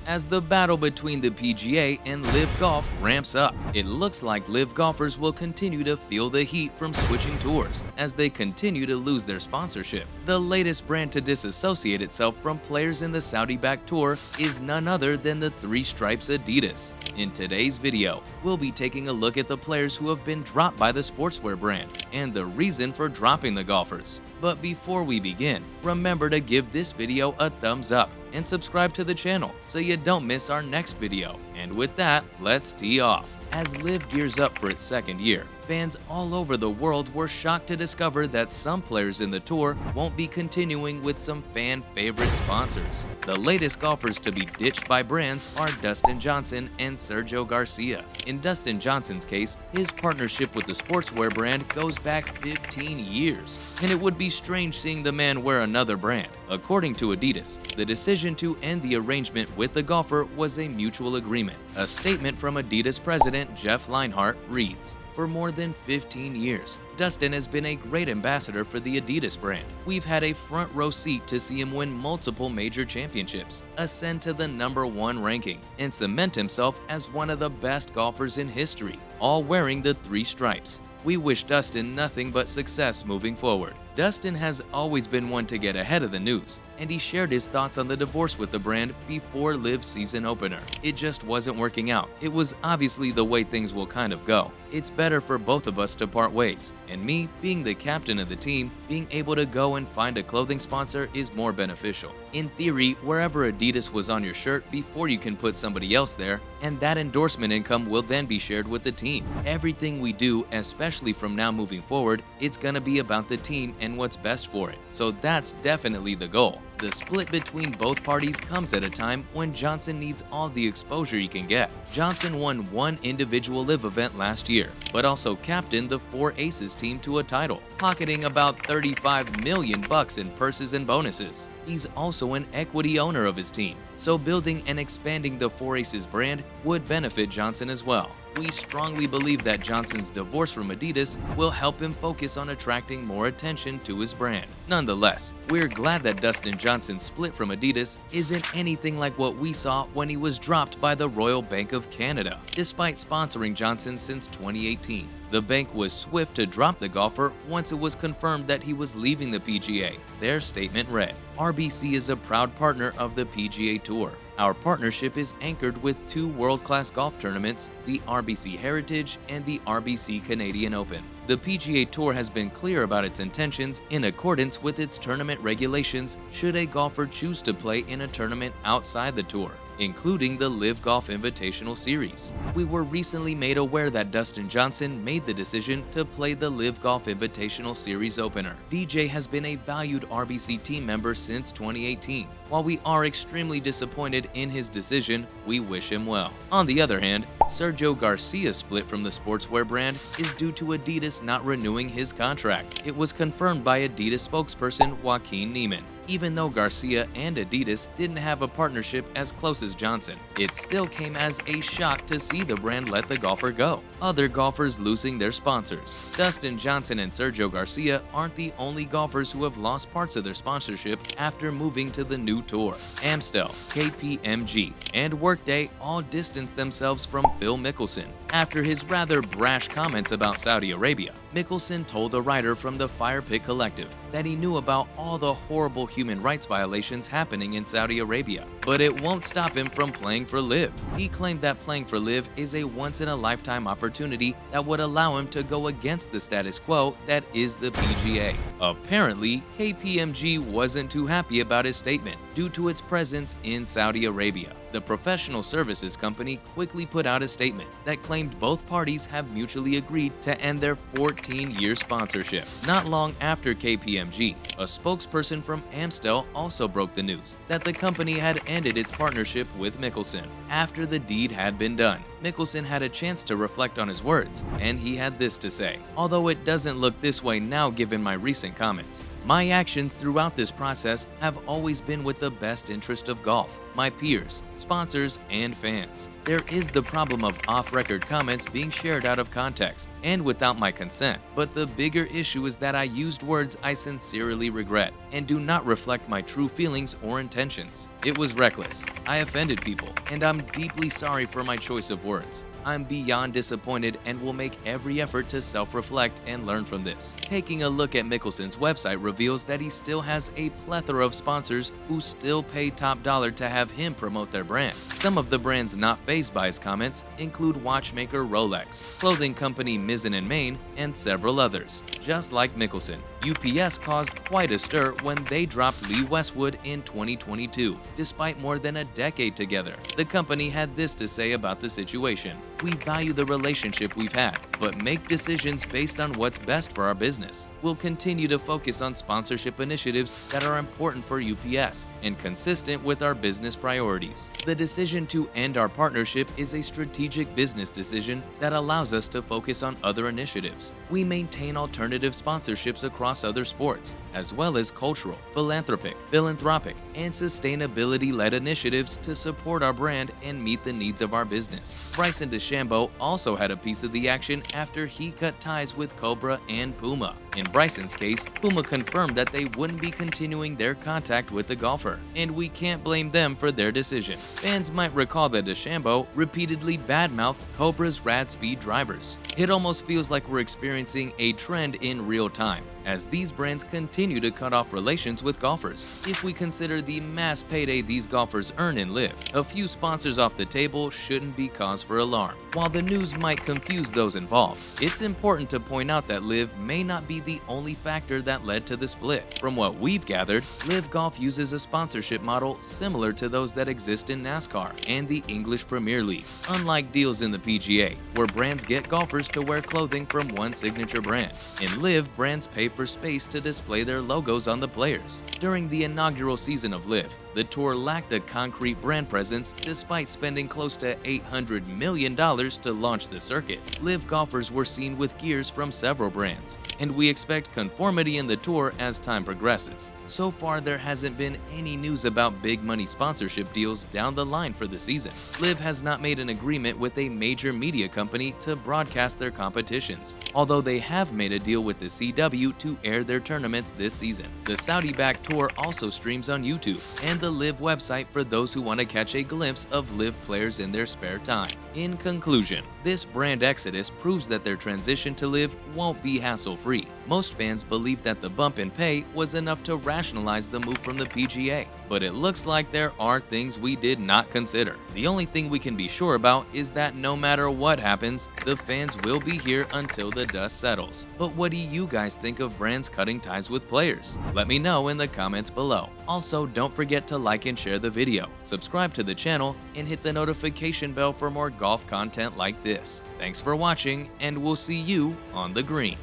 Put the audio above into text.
as the battle between the PGA and LIV Golf ramps up. It looks like LIV golfers will continue to feel the heat from switching tours as they continue to lose their sponsorship. The latest brand to disassociate itself from players in the Saudi-backed tour is none other than the Three Stripes Adidas. In today's video, we'll be taking a look at the players who have been dropped by the sportswear brand and the reason for dropping the golfers. But before we begin, remember to give this video a thumbs up and subscribe to the channel so you don't miss our next video. And with that, let's tee off. As LIV gears up for its second year, fans all over the world were shocked to discover that some players in the tour won't be continuing with some fan-favorite sponsors. The latest golfers to be ditched by brands are Dustin Johnson and Sergio Garcia. In Dustin Johnson's case, his partnership with the sportswear brand goes back 15 years, and it would be strange seeing the man wear another brand. According to Adidas, the decision to end the arrangement with the golfer was a mutual agreement. A statement from Adidas president Jeff Leinhart reads, "For more than 15 years, Dustin has been a great ambassador for the Adidas brand. We've had a front row seat to see him win multiple major championships, ascend to the #1 ranking, and cement himself as one of the best golfers in history, all wearing the three stripes. We wish Dustin nothing but success moving forward." Dustin has always been one to get ahead of the news, and he shared his thoughts on the divorce with the brand before LIV's season opener. "It just wasn't working out. It was obviously the way things will kind of go. It's better for both of us to part ways. And me, being the captain of the team, being able to go and find a clothing sponsor is more beneficial. In theory, wherever Adidas was on your shirt before you can put somebody else there, and that endorsement income will then be shared with the team. Everything we do, especially from now moving forward, it's gonna be about the team and what's best for it. So that's definitely the goal." The split between both parties comes at a time when Johnson needs all the exposure he can get. Johnson won one individual LIV event last year, but also captained the Four Aces team to a title, pocketing about $35 million in purses and bonuses. He's also an equity owner of his team, so building and expanding the Four Aces brand would benefit Johnson as well. We strongly believe that Johnson's divorce from Adidas will help him focus on attracting more attention to his brand. Nonetheless, we're glad that Dustin Johnson's split from Adidas isn't anything like what we saw when he was dropped by the Royal Bank of Canada. Despite sponsoring Johnson since 2018, the bank was swift to drop the golfer once it was confirmed that he was leaving the PGA. Their statement read, "RBC is a proud partner of the PGA Tour. Our partnership is anchored with two world-class golf tournaments, the RBC Heritage and the RBC Canadian Open. The PGA Tour has been clear about its intentions in accordance with its tournament regulations should a golfer choose to play in a tournament outside the tour, including the LIV Golf Invitational Series. We were recently made aware that Dustin Johnson made the decision to play the LIV Golf Invitational Series opener. DJ has been a valued RBC team member since 2018. While we are extremely disappointed in his decision, we wish him well." On the other hand, Sergio Garcia's split from the sportswear brand is due to Adidas not renewing his contract. It was confirmed by Adidas spokesperson Joaquin Neiman. Even though Garcia and Adidas didn't have a partnership as close as Johnson, it still came as a shock to see the brand let the golfer go. Other golfers losing their sponsors. Dustin Johnson and Sergio Garcia aren't the only golfers who have lost parts of their sponsorship after moving to the new tour. Amstel, KPMG, and Workday all distanced themselves from Phil Mickelson after his rather brash comments about Saudi Arabia. Mickelson told a writer from the Fire Pit Collective that he knew about all the horrible human rights violations happening in Saudi Arabia, but it won't stop him from playing for LIV. He claimed that playing for LIV is a once-in-a-lifetime opportunity that would allow him to go against the status quo that is the PGA. Apparently, KPMG wasn't too happy about his statement due to its presence in Saudi Arabia. The professional services company quickly put out a statement that claimed both parties have mutually agreed to end their 14-year sponsorship. Not long after KPMG, a spokesperson from Amstel also broke the news that the company had ended its partnership with Mickelson. After the deed had been done, Mickelson had a chance to reflect on his words, and he had this to say, "Although it doesn't look this way now given my recent comments, my actions throughout this process have always been with the best interest of golf. my peers, sponsors, and fans. There is the problem of off-record comments being shared out of context and without my consent, but the bigger issue is that I used words I sincerely regret and do not reflect my true feelings or intentions. It was reckless. I offended people, and I'm deeply sorry for my choice of words. I'm beyond disappointed and will make every effort to self-reflect and learn from this. Taking a look at Mickelson's website reveals that he still has a plethora of sponsors who still pay top dollar to have him promote their brand. Some of the brands not fazed by his comments include watchmaker Rolex, clothing company Mizzen & Main, and several others. Just like Mickelson, UPS caused quite a stir when they dropped Lee Westwood in 2022, despite more than a decade together. The company had this to say about the situation: "We value the relationship we've had, but make decisions based on what's best for our business. We'll continue to focus on sponsorship initiatives that are important for UPS and consistent with our business priorities. The decision to end our partnership is a strategic business decision that allows us to focus on other initiatives. We maintain alternative sponsorships across other sports, as well as cultural, philanthropic, and sustainability-led initiatives to support our brand and meet the needs of our business." Bryson DeChambeau also had a piece of the action after he cut ties with Cobra and Puma. In Bryson's case, Puma confirmed that they wouldn't be continuing their contact with the golfer, and we can't blame them for their decision. Fans might recall that DeChambeau repeatedly badmouthed Cobra's rad speed drivers. It almost feels like we're experiencing a trend in real time, as these brands continue to cut off relations with golfers. If we consider the mass payday these golfers earn in LIV, a few sponsors off the table shouldn't be cause for alarm. While the news might confuse those involved, it's important to point out that LIV may not be the only factor that led to the split. From what we've gathered, LIV Golf uses a sponsorship model similar to those that exist in NASCAR and the English Premier League. Unlike deals in the PGA, where brands get golfers to wear clothing from one signature brand, in LIV, brands pay for space to display their logos on the players. During the inaugural season of LIV, the tour lacked a concrete brand presence despite spending close to $800 million to launch the circuit. LIV golfers were seen with gears from several brands, and we expect conformity in the tour as time progresses. So far, there hasn't been any news about big money sponsorship deals down the line for the season. LIV has not made an agreement with a major media company to broadcast their competitions, although they have made a deal with the CW to air their tournaments this season. The Saudi-backed tour also streams on YouTube and the LIV website for those who want to catch a glimpse of LIV players in their spare time. In conclusion, this brand exodus proves that their transition to LIV won't be hassle-free. Most fans believe that the bump in pay was enough to rationalize the move from the PGA, but it looks like there are things we did not consider. The only thing we can be sure about is that no matter what happens, the fans will be here until the dust settles. But what do you guys think of brands cutting ties with players? Let me know in the comments below. Also, don't forget to like and share the video, subscribe to the channel, and hit the notification bell for more golf content like this. Thanks for watching, and we'll see you on the green.